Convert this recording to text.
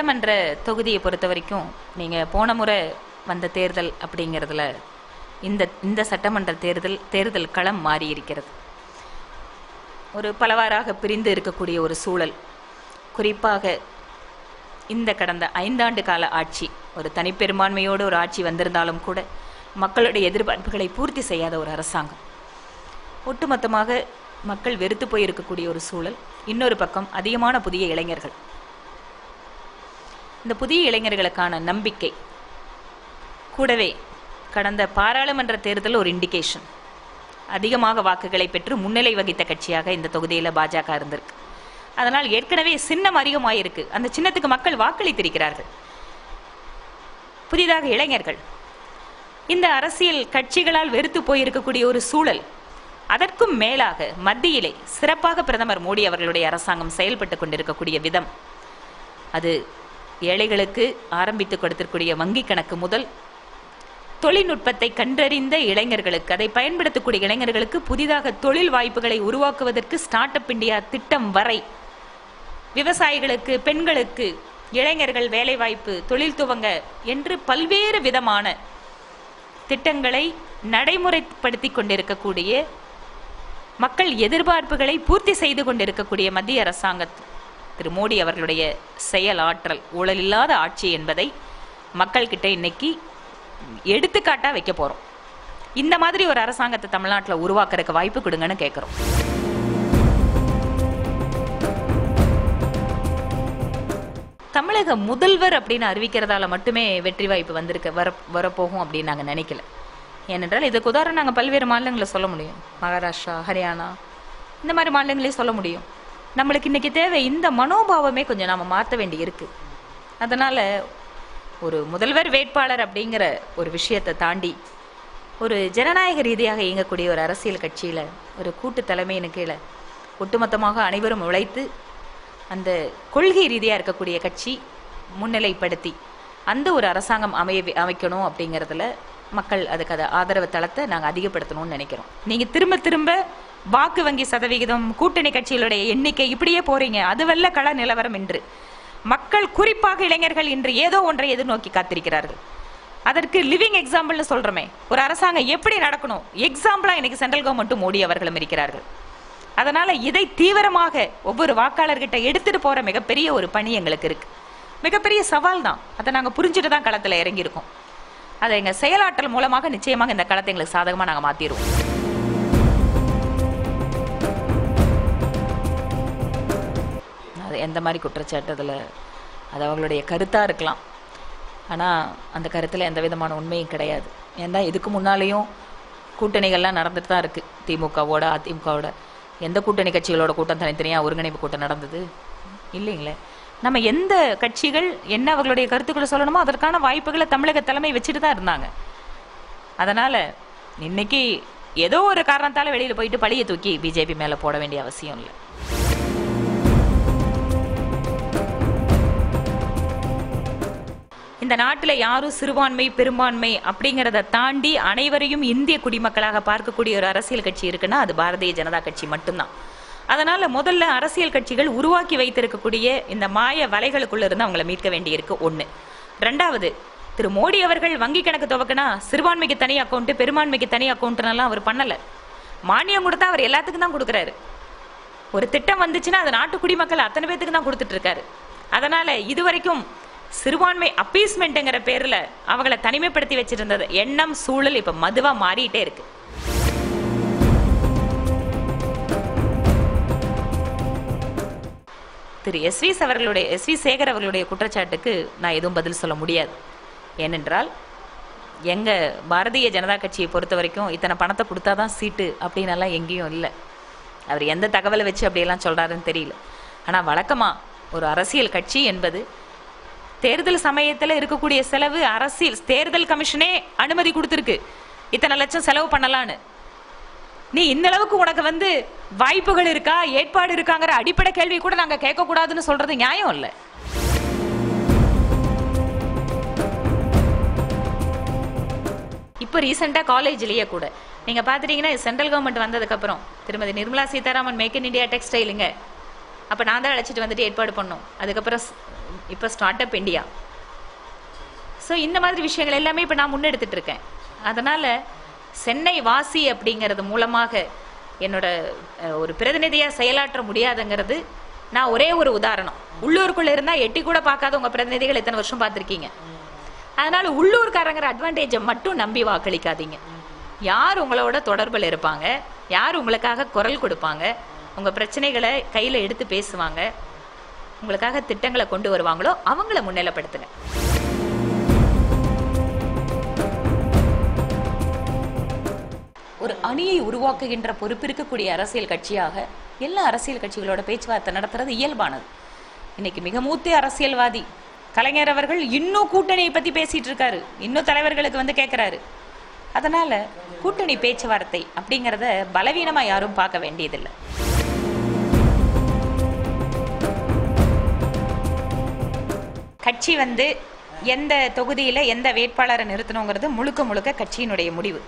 சட்டமன்ற தொகுதியை பொறுத்த வரைக்கும் நீங்கள் போன முறை வந்த தேர்தல் அப்படிங்கிறதுல இந்த சட்டமன்ற தேர்தல் களம் மாறி இருக்கிறது. ஒரு பலவாறாக பிரிந்து இருக்கக்கூடிய ஒரு சூழல். குறிப்பாக இந்த கடந்த 5 ஆண்டு கால ஆட்சி ஒரு தனிப்பெரும்பான்மையோடு ஒரு ஆட்சி வந்திருந்தாலும் கூட மக்களுடைய எதிர்பார்ப்புகளை பூர்த்தி செய்யாத ஒரு அரசாங்கம். ஒட்டுமொத்தமாக மக்கள் வெறுத்து போயிருக்கக்கூடிய ஒரு சூழல். இன்னொரு பக்கம் அதிகமான புதிய இளைஞர்கள். இந்த புதிய இளைஞர்களுக்கான நம்பிக்கை கூடவே கடந்த பாராளுமன்ற தேர்தல் ஒரு இண்டிகேஷன். அதிகமாக வாக்குகளை பெற்று முன்னிலை வகித்த கட்சியாக இந்த தொகுதியில் பாஜக இருந்திருக்கு. அதனால் ஏற்கனவே சின்னம் அதிகமாயிருக்கு. அந்த சின்னத்துக்கு மக்கள் வாக்களித்திருக்கிறார்கள். புதிதாக இளைஞர்கள். இந்த அரசியல் கட்சிகளால் வெறுத்து போயிருக்கக்கூடிய ஒரு சூழல். அதற்கும் மேலாக மத்தியிலே சிறப்பாக பிரதமர் மோடி அவர்களுடைய அரசாங்கம் செயல்பட்டு கொண்டிருக்கக்கூடிய விதம், அது ஏழைகளுக்கு ஆரம்பித்து கொடுத்திருக்கூடிய வங்கி கணக்கு முதல் தொழில்நுட்பத்தை கண்டறிந்த இளைஞர்களுக்கு, அதை பயன்படுத்தக்கூடிய இளைஞர்களுக்கு புதிதாக தொழில் வாய்ப்புகளை உருவாக்குவதற்கு ஸ்டார்ட் அப் இந்தியா திட்டம் வரை, விவசாயிகளுக்கு, பெண்களுக்கு, இளைஞர்கள் வேலைவாய்ப்பு, தொழில் துவங்க என்று பல்வேறு விதமான திட்டங்களை நடைமுறைப்படுத்தி கொண்டிருக்கக்கூடிய, மக்கள் எதிர்பார்ப்புகளை பூர்த்தி செய்து கொண்டிருக்கக்கூடிய மத்திய அரசாங்கம் திரு மோடி அவர்களுடைய செயல் ஆற்றல், ஊழலில்லாத ஆட்சி என்பதை மக்கள்கிட்ட இன்னைக்கு எடுத்துக்காட்டா வைக்க போறோம். இந்த மாதிரி ஒரு அரசாங்கத்தை தமிழ்நாட்டில் உருவாக்குறதுக்கு வாய்ப்பு கொடுங்கன்னு கேட்கிறோம். தமிழக முதல்வர் அப்படின்னு அறிவிக்கிறதால மட்டுமே வெற்றி வாய்ப்பு வரப்போகும் அப்படின்னு நாங்கள் நினைக்கல. ஏனென்றால் இதுக்கு உதாரணம் நாங்கள் பல்வேறு மாநிலங்களை சொல்ல முடியும். மகாராஷ்டிரா, ஹரியானா, இந்த மாதிரி மாநிலங்களே சொல்ல முடியும். நம்மளுக்கு இன்னைக்கு தேவை இந்த மனோபாவமே கொஞ்சம் நாம் மாற்ற வேண்டி இருக்கு. அதனால ஒரு முதல்வர் வேட்பாளர் அப்படிங்கிற ஒரு விஷயத்தை தாண்டி ஒரு ஜனநாயக ரீதியாக இயங்கக்கூடிய ஒரு அரசியல் கட்சியில் ஒரு கூட்டு தலைமையின் கீழே ஒட்டுமொத்தமாக அனைவரும் உழைத்து அந்த கொள்கை ரீதியாக இருக்கக்கூடிய கட்சி முன்னிலைப்படுத்தி அந்த ஒரு அரசாங்கம் அமைக்கணும் அப்படிங்கிறதுல மக்கள் அதுக்கு ஆதரவு தளத்தை நாங்கள் அதிகப்படுத்தணும்னு நினைக்கிறோம். நீங்கள் திரும்ப திரும்ப வாக்கு வங்கி சதவிகிதம், கூட்டணி கட்சிகளுடைய எண்ணிக்கை இப்படியே போறீங்க. அதுவல்ல கள நிலவரம் என்று மக்கள், குறிப்பாக இளைஞர்கள் இன்று ஏதோ ஒன்றை எதிர்நோக்கி காத்திருக்கிறார்கள். அதற்கு லிவிங் எக்ஸாம்பிள்னு சொல்றோமே, ஒரு அரசாங்கம் எப்படி நடக்கணும் எக்ஸாம்பிளா இன்னைக்கு சென்ட்ரல் கவர்மெண்ட்டும் மோடி அவர்களும் இருக்கிறார்கள். அதனால இதை தீவிரமாக ஒவ்வொரு வாக்காளர்கிட்ட எடுத்துட்டு போற மிகப்பெரிய ஒரு பணி எங்களுக்கு இருக்கு. மிகப்பெரிய சவால் தான். அதை நாங்கள் புரிஞ்சுட்டு தான் களத்தில் இறங்கியிருக்கோம். அதை எங்கள் செயலாற்றல் மூலமாக நிச்சயமாக இந்த களத்தை எங்களுக்கு சாதகமாக நாங்கள் மாற்றிடுவோம். அது எந்த மாதிரி குற்றச்சாட்டுதில் அது அவங்களுடைய கருத்தாக இருக்கலாம். ஆனால் அந்த கருத்தில் எந்த விதமான உண்மையும் கிடையாது. ஏன்னா இதுக்கு முன்னாலேயும் கூட்டணிகள்லாம் நடந்துட்டு தான் இருக்குது. திமுகவோட, அதிமுகவோட. எந்த கூட்டணி கட்சிகளோட கூட்டம் தனித்தனியாக ஒருங்கிணைப்பு கூட்டம் நடந்தது இல்லைங்களே. நம்ம எந்த கட்சிகள் என்ன அவர்களுடைய கருத்துக்களை சொல்லணுமோ அதற்கான வாய்ப்புகளை தமிழக தலைமை வச்சுட்டு தான் இருந்தாங்க. அதனால் இன்னைக்கு ஏதோ ஒரு காரணத்தால் வெளியில் போயிட்டு பழியை தூக்கி பிஜேபி மேலே போட வேண்டிய அவசியம் இல்லை. இந்த நாட்டில் யாரும் சிறுபான்மை பெரும்பான்மை அப்படிங்கிறத தாண்டி அனைவரையும் இந்திய குடிமக்களாக பார்க்கக்கூடிய ஒரு அரசியல் கட்சி இருக்குன்னா அது பாரதிய ஜனதா கட்சி மட்டும்தான். அதனால முதல்ல அரசியல் கட்சிகள் உருவாக்கி வைத்திருக்கக்கூடிய இந்த மாய வலைகளுக்குள்ள இருந்து அவங்களை மீட்க வேண்டியிருக்கு. 1. 2வது, திரு மோடி அவர்கள் வங்கி கணக்கு துவக்கினா சிறுபான்மைக்கு தனி அக்கௌண்ட், பெரும்பான்மைக்கு தனி அக்கௌண்ட்னெல்லாம் அவர் பண்ணல. மானியம் கொடுத்தா அவர் எல்லாத்துக்கும் தான் கொடுக்குறாரு. ஒரு திட்டம் வந்துச்சுன்னா அது நாட்டு குடிமக்கள் அத்தனை பேத்துக்கு தான் கொடுத்துட்டு இருக்காரு. அதனால இதுவரைக்கும் சிறுபான்மை அப்பீஸ்மெண்ட்ங்கிற பேர்ல அவங்களை தனிமைப்படுத்தி வச்சிருந்தது எண்ணம் சூழல் இப்ப மதுவா மாறிட்டே இருக்கு. திரு எஸ் வி சேகர் அவர்களுடைய குற்றச்சாட்டுக்கு நான் எதுவும் பதில் சொல்ல முடியாது. ஏனென்றால் எங்க பாரதிய ஜனதா கட்சியை பொறுத்த வரைக்கும் இத்தனை பணத்தை கொடுத்தாதான் சீட்டு அப்படின்னெல்லாம் எங்கேயும் இல்லை. அவர் எந்த தகவலை வச்சு அப்படியெல்லாம் சொல்றாருன்னு தெரியல. ஆனால் வழக்கமா ஒரு அரசியல் கட்சி என்பது தேர்தல் சமயத்தில் இருக்கக்கூடிய செலவு அரசியல் தேர்தல் கமிஷனே அனுமதி கொடுத்துருக்கு, இத்தனை லட்சம் செலவு பண்ணலான்னு. நீ இந்த அளவுக்கு உனக்கு வாய்ப்புகள் இருக்கா, ஏற்பாடு இருக்காங்கிற அடிப்படை கேள்வி கூட நாங்க கேட்க கூடாதுன்னு சொல்றது நியாயம் இல்லை. இப்போ ரீசெண்டா காலேஜ்லயே கூட நீங்க பாத்துட்டீங்கன்னா சென்ட்ரல் கவர்மெண்ட் வந்ததுக்கு அப்புறம் Thirumathi Nirmala Sitharaman make in India டெக்ஸ்டைலுங்க, அப்ப நான் தான் அழைச்சிட்டு வந்துட்டு ஏற்பாடு பண்ணோம். அதுக்கப்புறம் இப்போ ஸ்டார்ட் அப் இந்தியா. ஸோ இந்த மாதிரி விஷயங்கள் எல்லாமே இப்போ நான் முன்னெடுத்துட்டு இருக்கேன். அதனால சென்னை வாசி அப்படிங்கிறது மூலமாக என்னோட ஒரு பிரதிநிதியாக செயலாற்ற முடியாதுங்கிறது நான் ஒரே ஒரு உதாரணம். உள்ளூருக்குள்ள இருந்தால் எட்டி கூட பார்க்காத உங்கள் பிரதிநிதிகள் எத்தனை வருஷம் பார்த்துருக்கீங்க. அதனால உள்ளூர்காரங்கிற அட்வான்டேஜை மட்டும் நம்பி வாக்களிக்காதீங்க. யார் உங்களோட தொடர்பில் இருப்பாங்க, யார் உங்களுக்காக குரல் கொடுப்பாங்க, உங்கள் பிரச்சனைகளை கையில் எடுத்து பேசுவாங்க, உங்களுக்காக திட்டங்களை கொண்டு வருவாங்களோ அவங்கள முன்னிலைப்படுத்துங்க. ஒரு அணியை உருவாக்குகின்ற பொறுப்பு இருக்கக்கூடிய அரசியல் கட்சியாக எல்லா அரசியல் கட்சிகளோட பேச்சுவார்த்தை நடத்துறது இயல்பானது. இன்னைக்கு மிக மூத்த அரசியல்வாதி கலைஞர் அவர்கள் இன்னும் கூட்டணியை பத்தி பேசிட்டு இருக்காரு, இன்னும் தலைவர்களுக்கு வந்து கேட்கிறாரு. அதனால கூட்டணி பேச்சுவார்த்தை அப்படிங்கிறத பலவீனமா யாரும் பார்க்க வேண்டியதில்லை. கட்சி வந்து எந்த தொகுதியில எந்த வேட்பாளரை நிறுத்தணுங்கிறது முழுக்க முழுக்க கட்சியினுடைய முடிவு.